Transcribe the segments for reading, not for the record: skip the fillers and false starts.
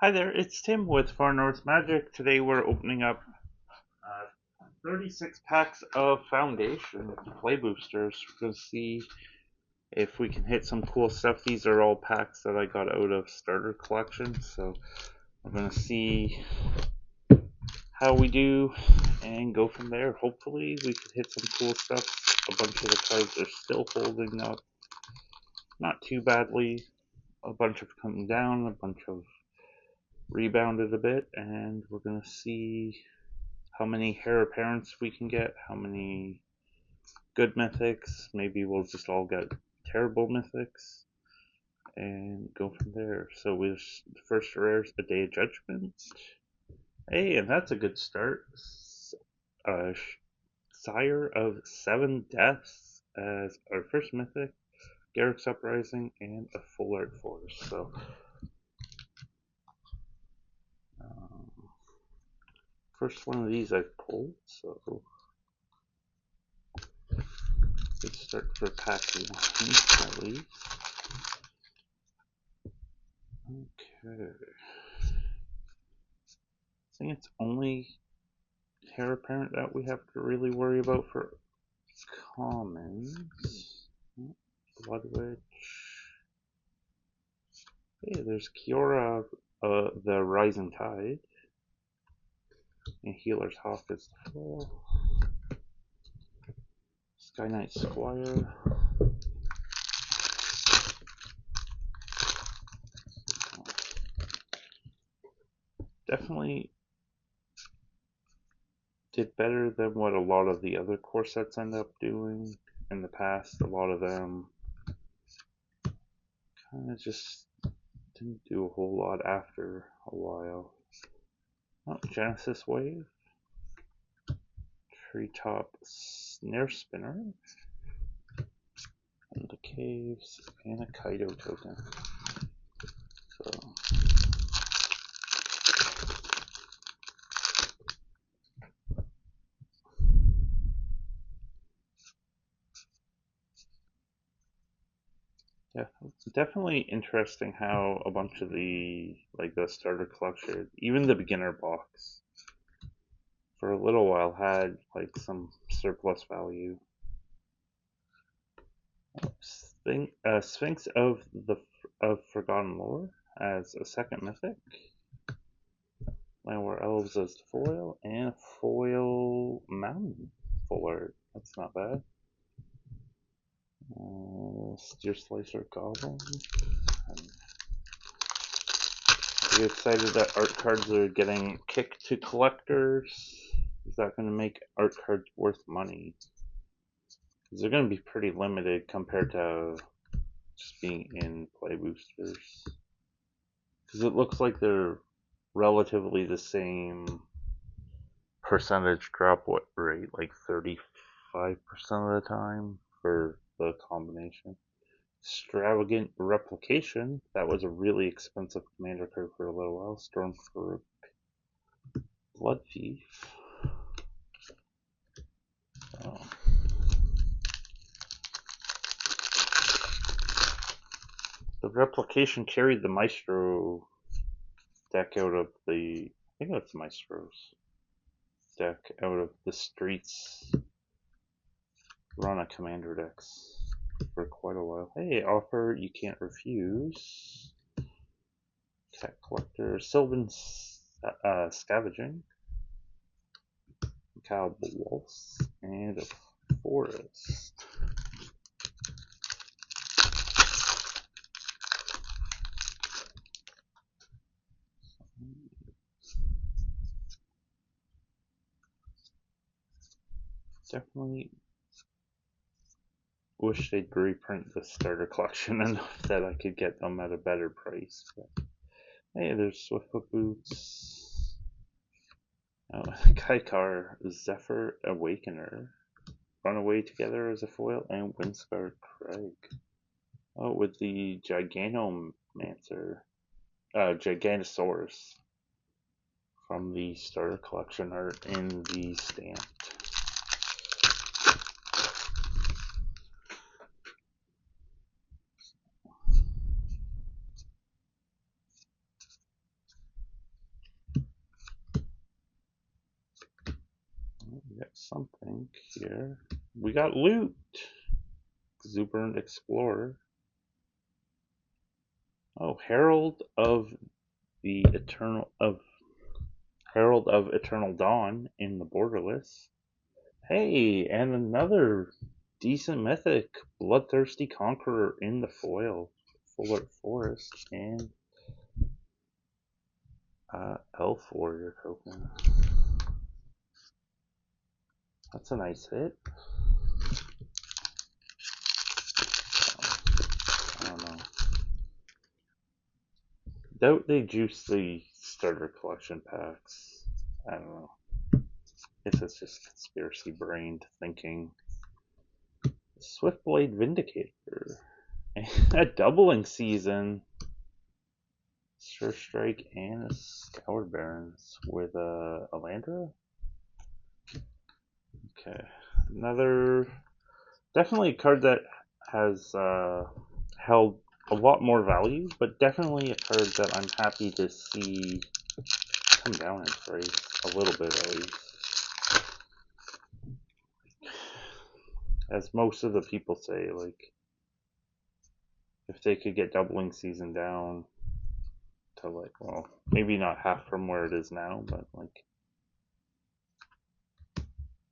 Hi there, it's Tim with Far North Magic. Today we're opening up 36 packs of Foundation Play Boosters. We're going to see if we can hit some cool stuff. These are all packs that I got out of Starter Collection, so I'm going to see how we do and go from there. Hopefully we can hit some cool stuff. A bunch of the cards are still holding up, not too badly. A bunch have come down, a bunch have rebounded a bit, and we're going to see how many heir apparents we can get, how many good mythics. Maybe we'll just all get terrible mythics and go from there. So the first rare is the Day of Judgment. Hey, and that's a good start. Uh, Sire of Seven Deaths as our first mythic, Garrick's Uprising, and a Full Art Force. So, um, first one of these I've pulled, so let's start for pack one at least. Okay. I think it's only heir apparent that we have to really worry about for commons. Blood Witch. Hey, there's Kiora, the Rising Tide. And Healer's Hawk is the full. Sky Knight Squire. Definitely did better than what a lot of the other core sets end up doing in the past. A lot of them kind of just didn't do a whole lot after a while. Oh, Genesis Wave. Treetop Snare Spinner. And the Caves. And a Kaido token. So yeah, definitely interesting how a bunch of the starter collection, even the beginner box, for a little while had like some surplus value. Sphinx of Forgotten Lore as a second mythic. Landwar Elves as the foil, and a foil Mountain full art. That's not bad. Steer Slicer Goblin. Are you excited that art cards are getting kicked to collectors? Is that going to make art cards worth money? Because they're going to be pretty limited compared to just being in play boosters. Because it looks like they're relatively the same percentage drop rate, like 35% of the time for the combination. Extravagant Replication. That was a really expensive commander card for a little while. Storm Farouk. Blood Thief. Oh. The Replication carried the Maestro deck out of the. I think that's Maestro's deck out of the streets run of commander decks for quite a while. Hey, offer you can't refuse. Cat Collector. Sylvan Scavenging. Cow Wolves. And a Forest. Definitely wish they'd reprint the starter collection enough that I could get them at a better price. But hey, there's Swiftfoot Boots. Oh, Kaikar, Zephyr Awakener. Runaway Together as a foil, and Windscar Craig. Oh, with the Giganomancer. Giganosaurus from the starter collection art in the stamp. something here. We got loot. Exuberant Explorer. Oh, Herald of Eternal Dawn in the Borderless. Hey, and another decent mythic, Bloodthirsty Conqueror in the foil, Full Art Forest, and Elf Warrior token. That's a nice hit. I don't know. Doubt they juice the starter collection packs. I don't know. Guess it's just conspiracy brained thinking. Swiftblade Vindicator. A doubling season. Sure Strike and a Scoured Barons with Elandra. Okay, another definitely a card that has held a lot more value, but definitely a card that I'm happy to see come down in price a little bit at least. As most of the people say, like if they could get doubling season down to like, well, maybe not half from where it is now, but like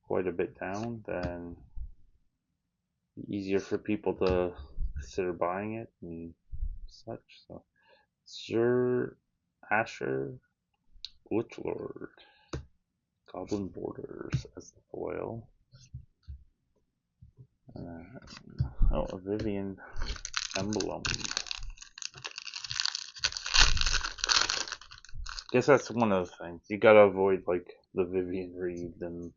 quite a bit down, then easier for people to consider buying it and such. So, Sir Asher, Witchlord, Goblin Borders as the foil. A Vivian Emblem. Guess that's one of the things. You gotta avoid like the Vivian Reed and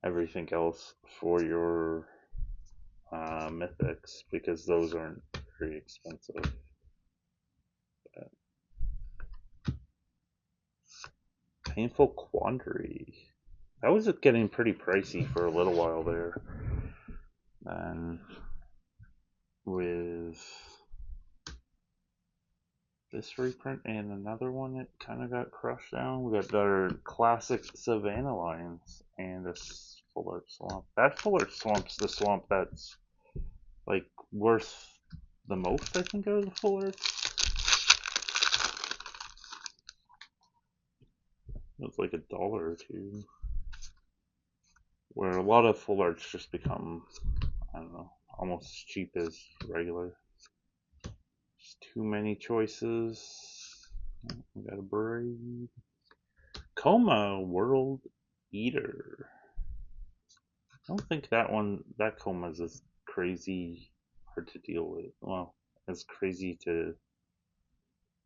everything else for your mythics because those aren't very expensive. But Painful Quandary. That was getting pretty pricey for a little while there. And with this reprint and another one, it kind of got crushed down. We got our classic Savannah Lions and a Full Art Swamp. That Full Art Swamp's the swamp that's like worth the most, I think, out of the Full Art. It's like $1 or $2. Where a lot of Full Arts just become, I don't know, almost as cheap as regular. Just too many choices. We got a Braid. Coma World Eater. I don't think that Coma is as crazy hard to deal with. Well, as crazy to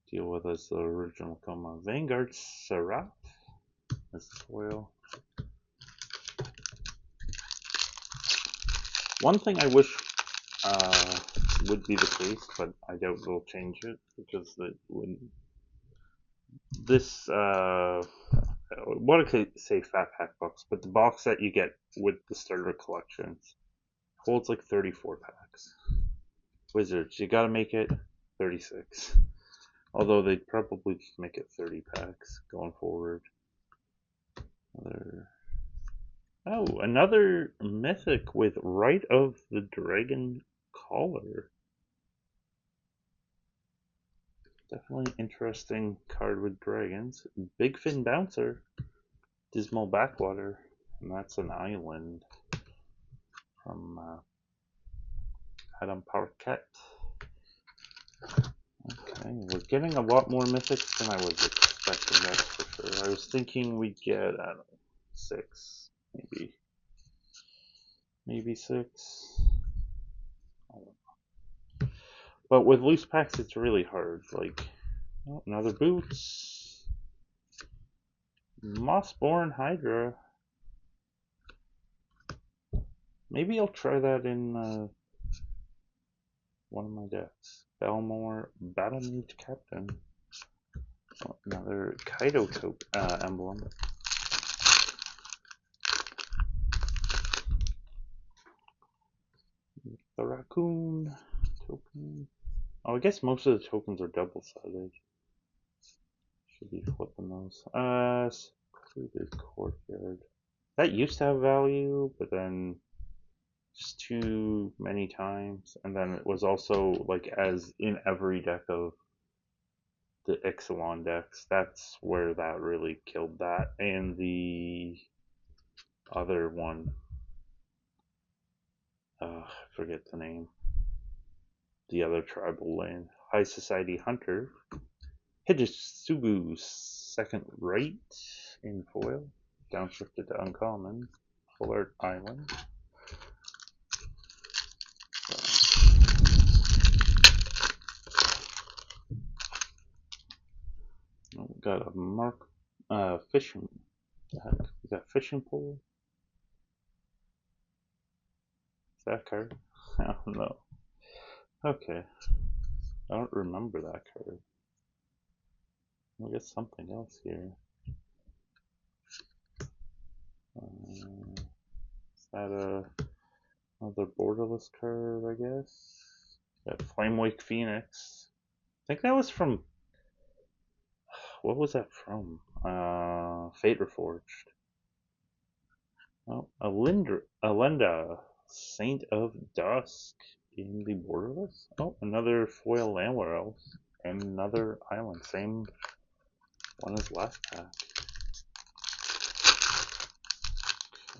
deal with as the original Coma. Vanguard Seraph as the foil. One thing I wish would be the case, but I doubt they'll change it because it wouldn't. This what I could say fat pack box, but the box that you get with the starter collections holds like 34 packs. Wizards, you gotta make it 36. Although they'd probably just make it 30 packs going forward. Another mythic with Rite of the Dragon Collar. Definitely interesting card with dragons. Big Fin Bouncer, Dismal Backwater, and that's an island from Adam Parquet. Okay, we're getting a lot more mythics than I was expecting, that's for sure. I was thinking we'd get, I don't know, 6, maybe 6. I don't know. But with loose packs, it's really hard. Like, another Boots. Mossborn Hydra. Maybe I'll try that in one of my decks. Belmore Battlemage Captain. Another Kaido emblem. The Raccoon token. Oh, I guess most of the tokens are double-sided. Should be flipping those. Secluded Courtyard. That used to have value, but then just too many times. And then it was also like as in every deck of the Ixalan decks. That's where that really killed that. And the other one, I forget the name. The other tribal land. High Society Hunter. Hijitsugu second right in foil. Downshifted to uncommon. Full Art Island. Oh, we got a mark fishing. We got fishing pole. Is that card? I don't know. Okay. I don't remember that card. We'll get something else here. Is that another borderless card, I guess? Got Flamewake Phoenix. I think that was from. What was that from? Fate Reforged. Oh, Alenda, Saint of Dusk in the borderless. Oh, another foil Landwehr Elf and another island. Same one as last pack.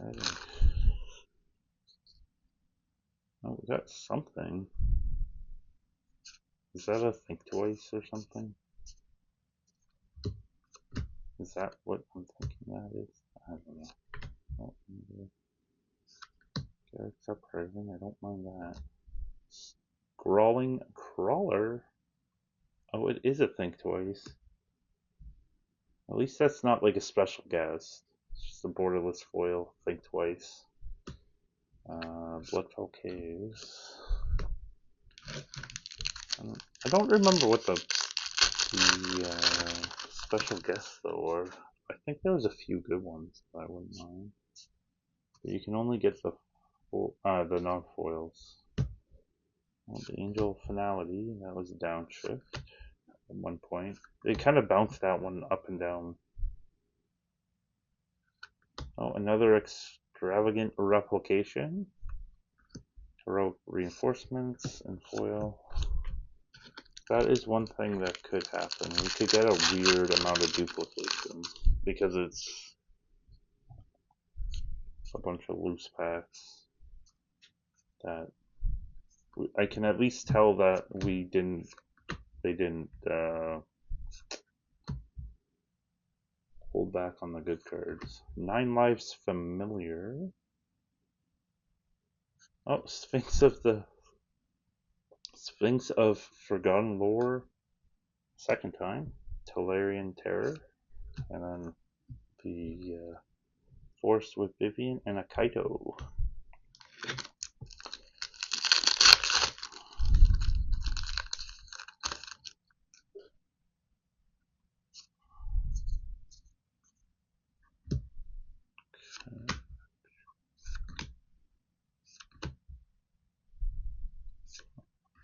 Okay. Oh, we got something. Is that a Think Twice or something? Is that what I'm thinking that is? I don't know. Oh, Garrett's Uprising, I don't mind that. Scrawling Crawler? Oh, it is a Think Twice. At least that's not like a special guest. It's just a borderless foil, Think Twice. Bloodfell Caves. I don't remember what the special guests though were. I think there was a few good ones that I wouldn't mind. But you can only get the non-foils. Well, the Angel Finality, that was a downshift at one point. It kind of bounced that one up and down. Oh, another Extravagant Replication. Heroic Reinforcements and foil. That is one thing that could happen. We could get a weird amount of duplication because it's a bunch of loose packs that I can at least tell that they didn't hold back on the good cards. 9 Lives Familiar. Oh, Sphinx of Forgotten Lore. Second time. Tolarian Terror. And then the Forest with Vivian and a Kaito.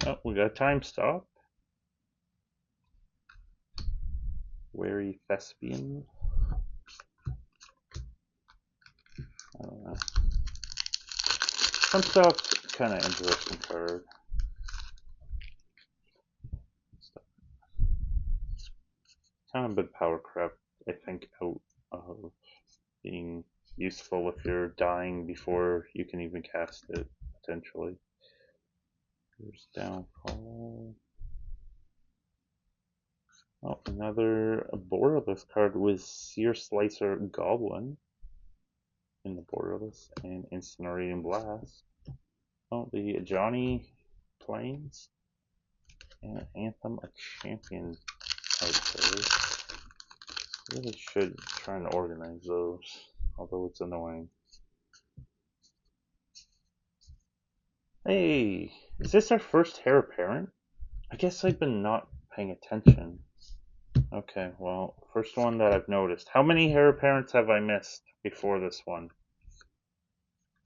Oh, we got a time stop. Wary Thespian. I don't know. Time stop's kind of interesting card. Kind of been power crept, I think, out of being useful if you're dying before you can even cast it, potentially. Here's Downfall. Oh, another borderless card with Sear Slicer Goblin in the borderless and Incinerating Blast. Oh, the Johnny Plains and Anthem a Champion outfit. Really should try and organize those, although it's annoying. Hey, is this our first heir apparent? I guess I've been not paying attention. Okay, well, first one that I've noticed. How many heir apparents have I missed before this one?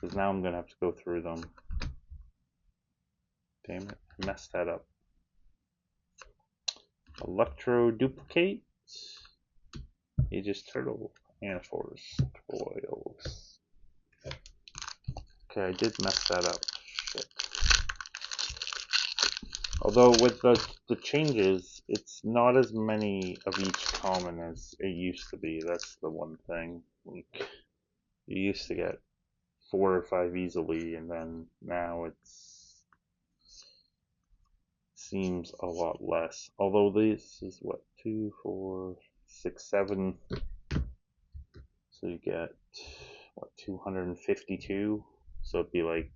Because now I'm going to have to go through them. Damn it, I messed that up. Electro Duplicate. Aegis Turtle. And Force Foils. Okay, I did mess that up. Shit. Although with the changes, it's not as many of each common as it used to be. That's the one thing. Like, you used to get 4 or 5 easily, and then now it's seems a lot less. Although this is what 2, 4, 6, 7. So you get what 252. So it'd be like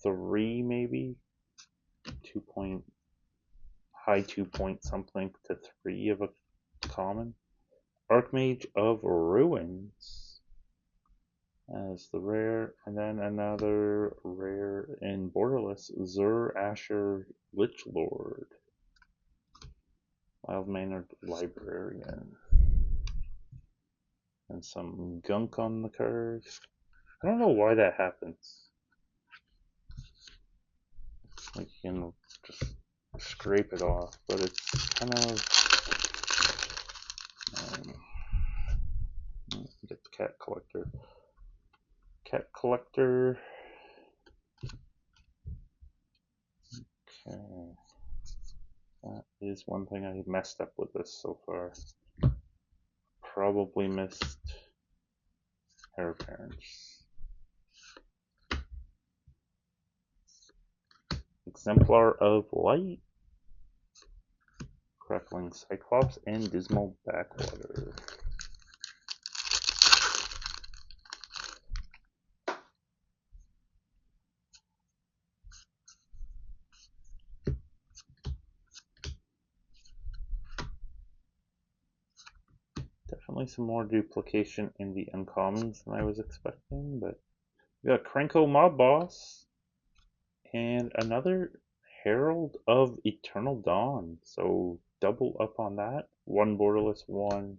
3 maybe 2 point high 2 point something to 3 of a common. Archmage of Ruins as the rare, and then another rare in Borderless, Zur Asher Lichlord, Wild Mannered Librarian, and some gunk on the card. I don't know why that happens. Like you can just scrape it off, but it's kind of get the cat collector. Cat collector. Okay. That is one thing I messed up with this so far. Probably missed Heir Apparents. Exemplar of Light. Crackling Cyclops and Dismal Backwater. Definitely some more duplication in the uncommons than I was expecting, but we got Krenko Mob Boss and another Herald of Eternal Dawn. So double up on that. 1 Borderless, 1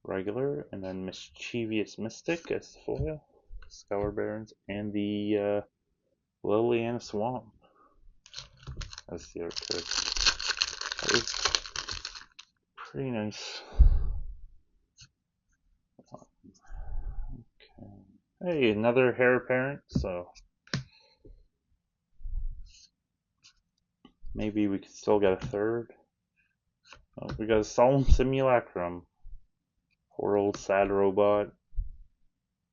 regular, and then Mischievous Mystic as the foil. Scour Barons, and the Liliana Swamp as the art card. That is pretty nice. Okay. Hey, another Heir Apparent, so maybe we could still get a third. Oh, we got a Solemn Simulacrum. Poor old sad robot.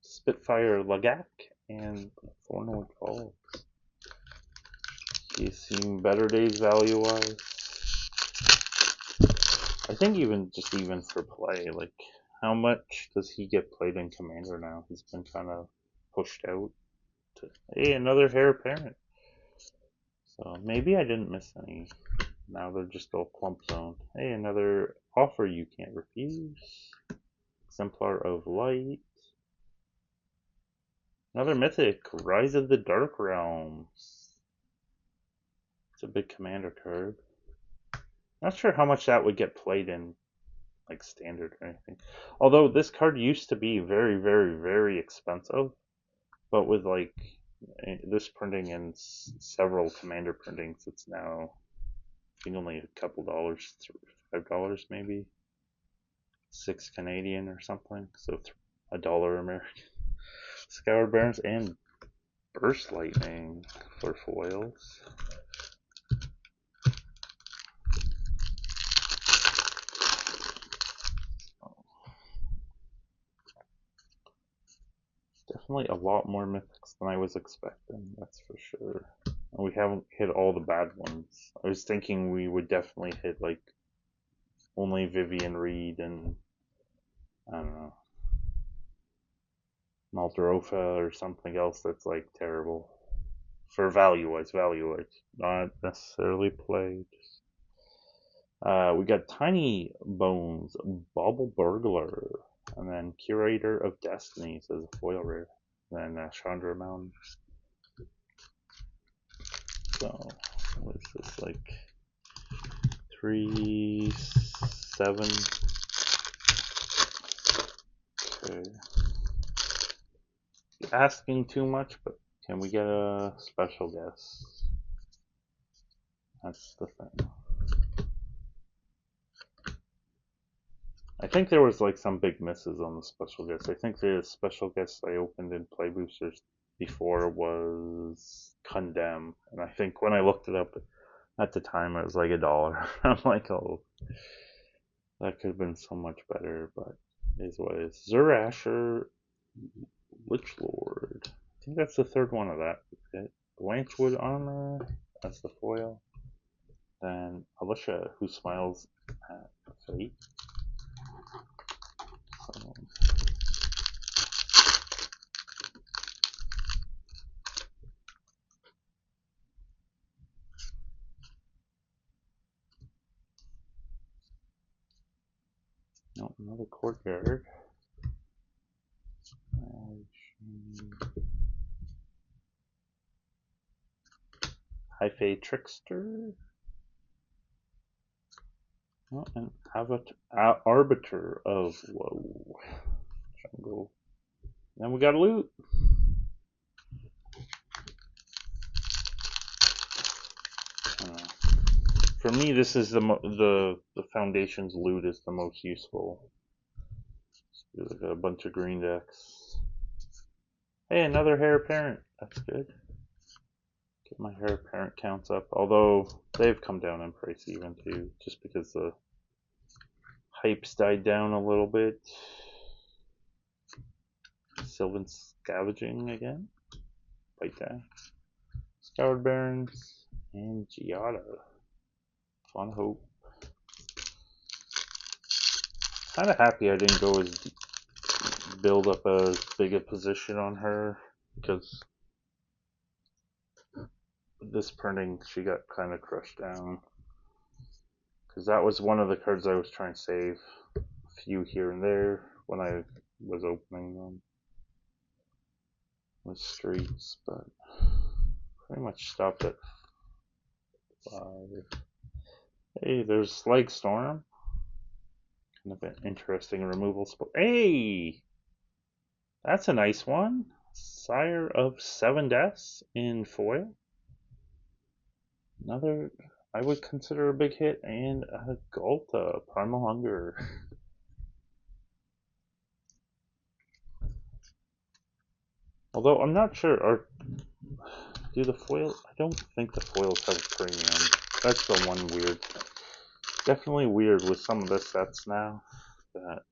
Spitfire Lagak and Thornwood Falls. He's seen better days value wise. I think even for play, like how much does he get played in Commander now? He's been kind of pushed out. Hey, another Heir Apparent. So maybe I didn't miss any. Now they're just all clump zoned. Hey, another offer you can't refuse. Exemplar of Light. Another Mythic, Rise of the Dark Realms. It's a big Commander card. Not sure how much that would get played in like Standard or anything. Although this card used to be very, very, very expensive, but with like this printing and several Commander printings, it's now I think only a couple dollars, $5 maybe, 6 Canadian or something. So $1 American. Scour Barons and Burst Lightning for foils. Definitely a lot more mythics than I was expecting, that's for sure. And we haven't hit all the bad ones. I was thinking we would definitely hit like only Vivian Reed and I don't know, Maltarofa or something else that's like terrible. For value wise, not necessarily played. We got Tiny Bones, Bauble Burglar, and then Curator of Destinies as a foil rare. And then Chandra Mountain. So, what is this, like 3, 7? Okay. Asking too much, but can we get a special guess? That's the thing. I think there was like some big misses on the special guess. I think the special guess I opened in Play Boosters before was Condemn, and I think when I looked it up at the time it was like $1. I'm like, oh, that could have been so much better, but it is what it is. Zerasher Lich Lord. I think that's the third one of that. Okay. Blanchwood Armor, that's the foil. Then Alicia, who smiles at fate. So, no, another Courtyard. High Fae Trickster. Oh, and Arbiter of Woe. Jungle. Then we got loot. For me, this is the Foundation's loot is the most useful. So we got a bunch of green decks. Hey, another Heir Apparent. That's good. Get my Heir Apparent counts up. Although they've come down in price even too, just because the hype's died down a little bit. Sylvan Scavenging again. Bite that. Scoured Barons and Giada. Fun Hope. Kind of happy I didn't go as build up as big a position on her, because this printing she got kind of crushed down. Because that was one of the cards I was trying to save, a few here and there when I was opening them with streets, but pretty much stopped at 5. Hey, there's Slag Storm. Kind of an interesting removal spell. Hey! That's a nice one. Sire of 7 Deaths in foil. Another I would consider a big hit, and a Ghalta, Primal Hunger. Although I'm not sure, do the foil? I don't think the foils have a premium. That's the one weird. Definitely weird with some of the sets now. That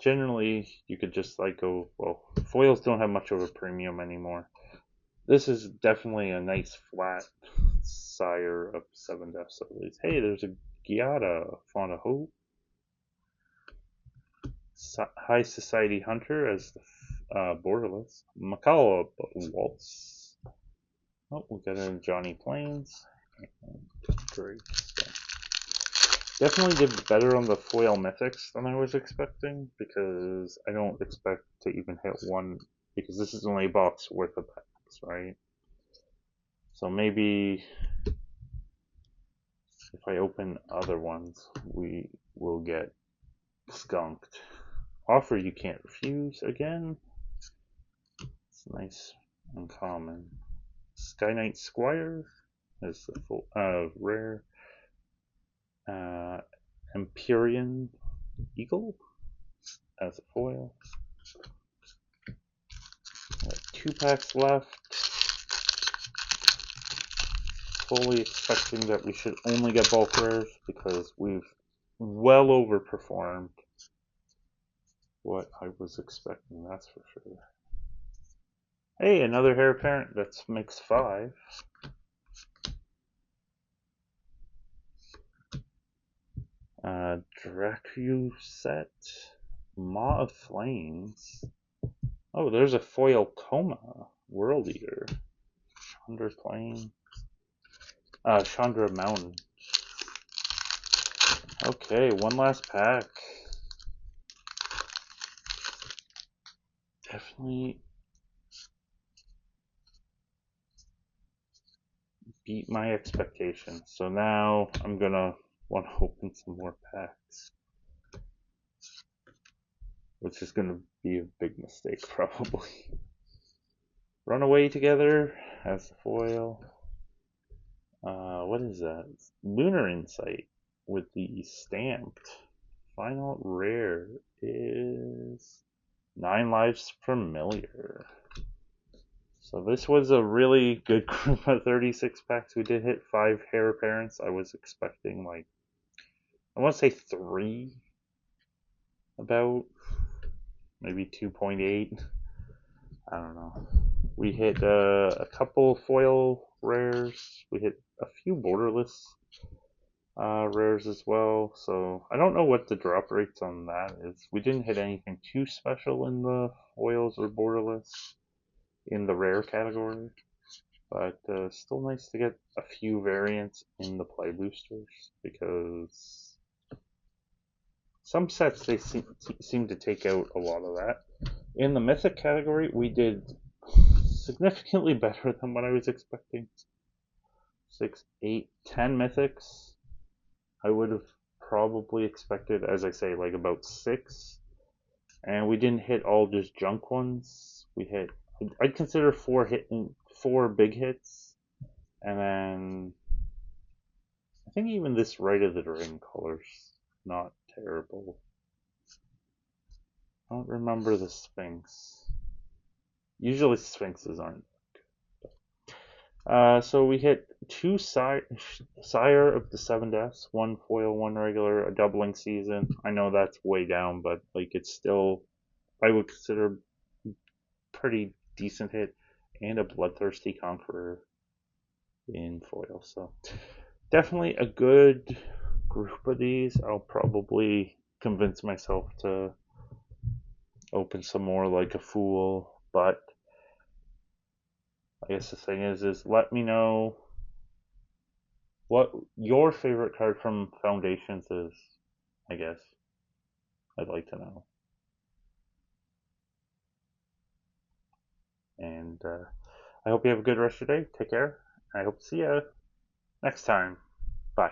generally you could just like go. Well, foils don't have much of a premium anymore. This is definitely a nice flat Sire of 7 Deaths at least. Hey, there's a Giada, Font of Hope. High Society Hunter as the borderless. Makala Waltz. Oh, we got a Johnny Plains. Great. So definitely did better on the foil mythics than I was expecting, because I don't expect to even hit one, because this is only a box worth of packs, right? So maybe if I open other ones, we will get skunked. Offer you can't refuse again. It's nice, uncommon. Sky Knight Squire is the full rare. Empyrean Eagle as a foil. 2 packs left. Fully expecting that we should only get bulk rares, because we've well overperformed what I was expecting, that's for sure. Hey, another Heir Apparent. That's makes 5. Dracuset, Maw of Flames. Oh, there's a foil Coma, World Eater. Chandra Plain. Chandra Mountain. Okay, one last pack. Definitely beat my expectations. So now I'm gonna want to open some more packs, which is gonna be a big mistake probably. Runaway Together as the foil. What is that? It's Lunar Insight with the stamped. Final rare is 9 Lives Familiar. So this was a really good group of 36 packs. We did hit 5 Heir Apparents. I was expecting like, I want to say 3, about maybe 2.8. I don't know. We hit a couple foil rares. We hit a few borderless rares as well. So I don't know what the drop rates on that is. We didn't hit anything too special in the foils or borderless in the rare category, but still nice to get a few variants in the play boosters, because some sets they seem to take out a lot of that. In the mythic category, we did significantly better than what I was expecting. 6, 8, 10 mythics. I would have probably expected, as I say, like about 6. And we didn't hit all just junk ones. We hit, I'd consider 4 big hits. And then I think even this Rite of the Dragon color's not terrible. I don't remember the Sphinx. Usually Sphinxes aren't. So we hit 2 Sire of the Seven Deaths, 1 foil, 1 regular, a doubling season. I know that's way down, but like it's still, I would consider pretty decent hit, and a Bloodthirsty Conqueror in foil. So definitely a good group of these. I'll probably convince myself to open some more like a fool, but I guess the thing is let me know what your favorite card from Foundations is. I guess I'd like to know. And I hope you have a good rest of your day. Take care. I hope to see you next time. Bye.